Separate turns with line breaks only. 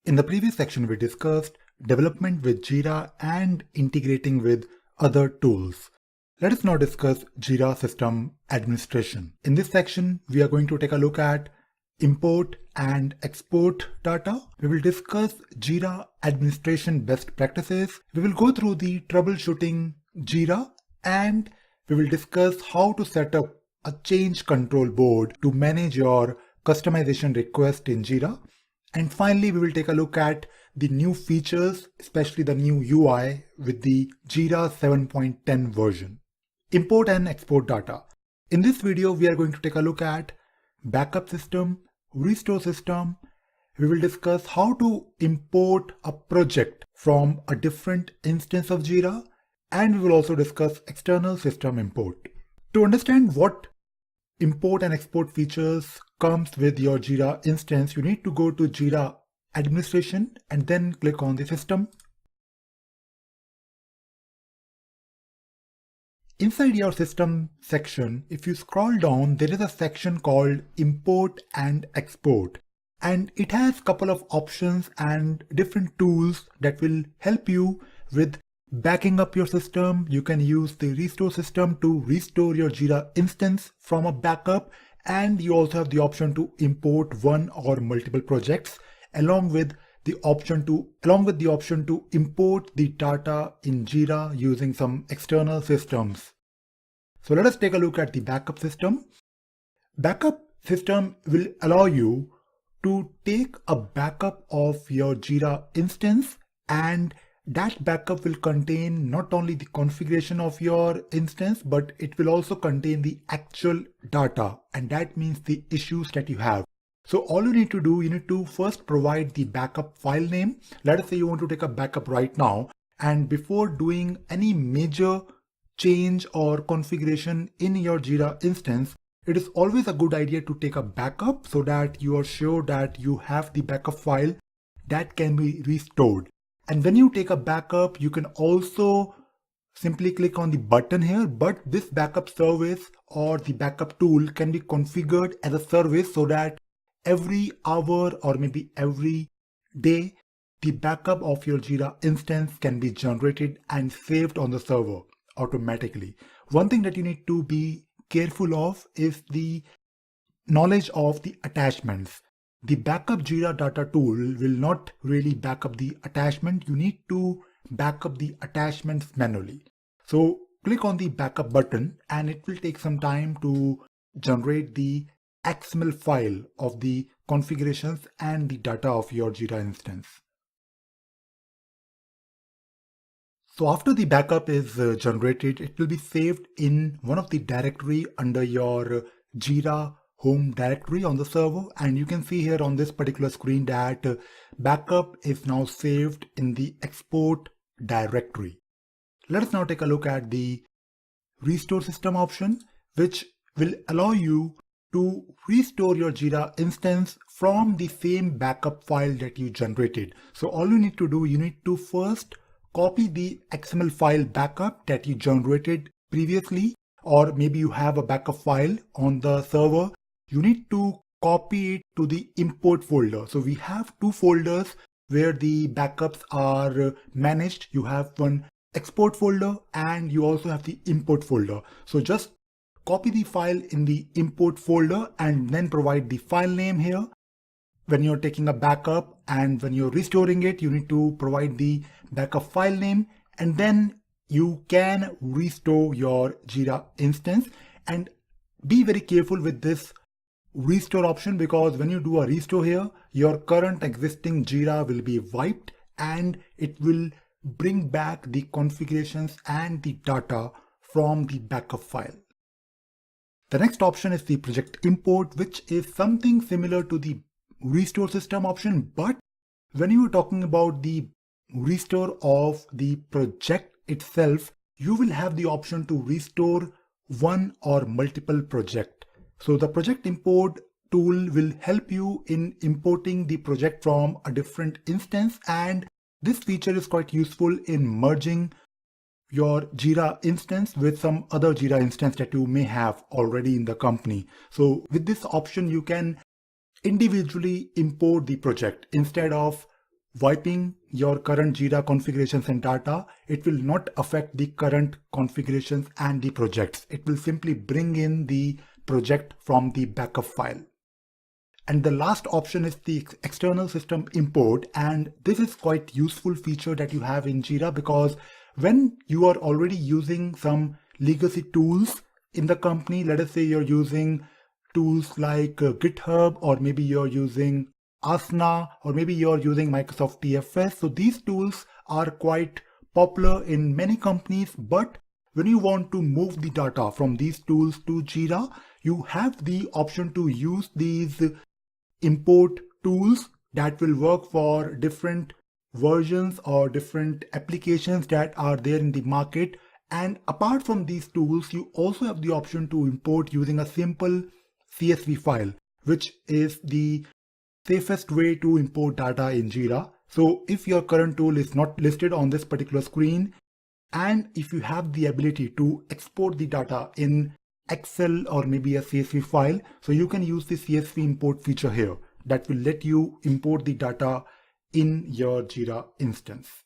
In the previous section, we discussed development with Jira and integrating with other tools. Let us now discuss Jira system administration. In this section, we are going to take a look at import and export data. We will discuss Jira administration best practices. We will go through the troubleshooting Jira, and we will discuss how to set up a change control board to manage your customization request in Jira. And finally, we will take a look at the new features, especially the new UI with the Jira 7.10 version. Import and export data. In this video, we are going to take a look at backup system, restore system. We will discuss how to import a project from a different instance of Jira, and we will also discuss external system import. To understand what import and export features comes with your Jira instance, you need to go to Jira administration and then click on the system. Inside your system section, if you scroll down, there is a section called import and export, and it has a couple of options and different tools that will help you with backing up your system. You can use the restore system to restore your Jira instance from a backup, and you also have the option to import one or multiple projects along with the option to import the data in Jira using some external systems. So let us take a look at the backup system. Backup system will allow you to take a backup of your Jira instance, and that backup will contain not only the configuration of your instance, but it will also contain the actual data, and that means the issues that you have. So all you need to do, you need to first provide the backup file name. Let us say you want to take a backup right now, and before doing any major change or configuration in your Jira instance, it is always a good idea to take a backup so that you are sure that you have the backup file that can be restored. And when you take a backup, you can also simply click on the button here, but this backup service or the backup tool can be configured as a service so that every hour or maybe every day, the backup of your Jira instance can be generated and saved on the server automatically. One thing that you need to be careful of is the knowledge of the attachments. The backup Jira data tool will not really back up the attachment. You need to back up the attachments manually. So click on the backup button and it will take some time to generate the XML file of the configurations and the data of your Jira instance. So after the backup is generated, it will be saved in one of the directory under your Jira home directory on the server, and you can see here on this particular screen that backup is now saved in the export directory. Let us now take a look at the restore system option, which will allow you to restore your Jira instance from the same backup file that you generated. So all you need to do, you need to first copy the XML file backup that you generated previously, or maybe you have a backup file on the server. You need to copy it to the import folder. So we have two folders where the backups are managed. You have one export folder and you also have the import folder. So just copy the file in the import folder and then provide the file name here. When you're taking a backup and when you're restoring it, you need to provide the backup file name, and then you can restore your Jira instance. And be very careful with this restore option, because when you do a restore here, your current existing Jira will be wiped and it will bring back the configurations and the data from the backup file. The next option is the project import, which is something similar to the restore system option, but when you are talking about the restore of the project itself, you will have the option to restore one or multiple project. So the project import tool will help you in importing the project from a different instance, and this feature is quite useful in merging your Jira instance with some other Jira instance that you may have already in the company. So with this option, you can individually import the project instead of wiping your current Jira configurations and data, it will not affect the current configurations and the projects. It will simply bring in the project from the backup file. And the last option is the external system import. And this is quite useful feature that you have in Jira, because when you are already using some legacy tools in the company, let us say you're using tools like GitHub, or maybe you're using Asana, or maybe you're using Microsoft TFS. So these tools are quite popular in many companies, but when you want to move the data from these tools to Jira, you have the option to use these import tools that will work for different versions or different applications that are there in the market. And apart from these tools, you also have the option to import using a simple CSV file, which is the safest way to import data in Jira. So if your current tool is not listed on this particular screen, and if you have the ability to export the data in Excel or maybe a CSV file, so you can use the CSV import feature here that will let you import the data in your Jira instance.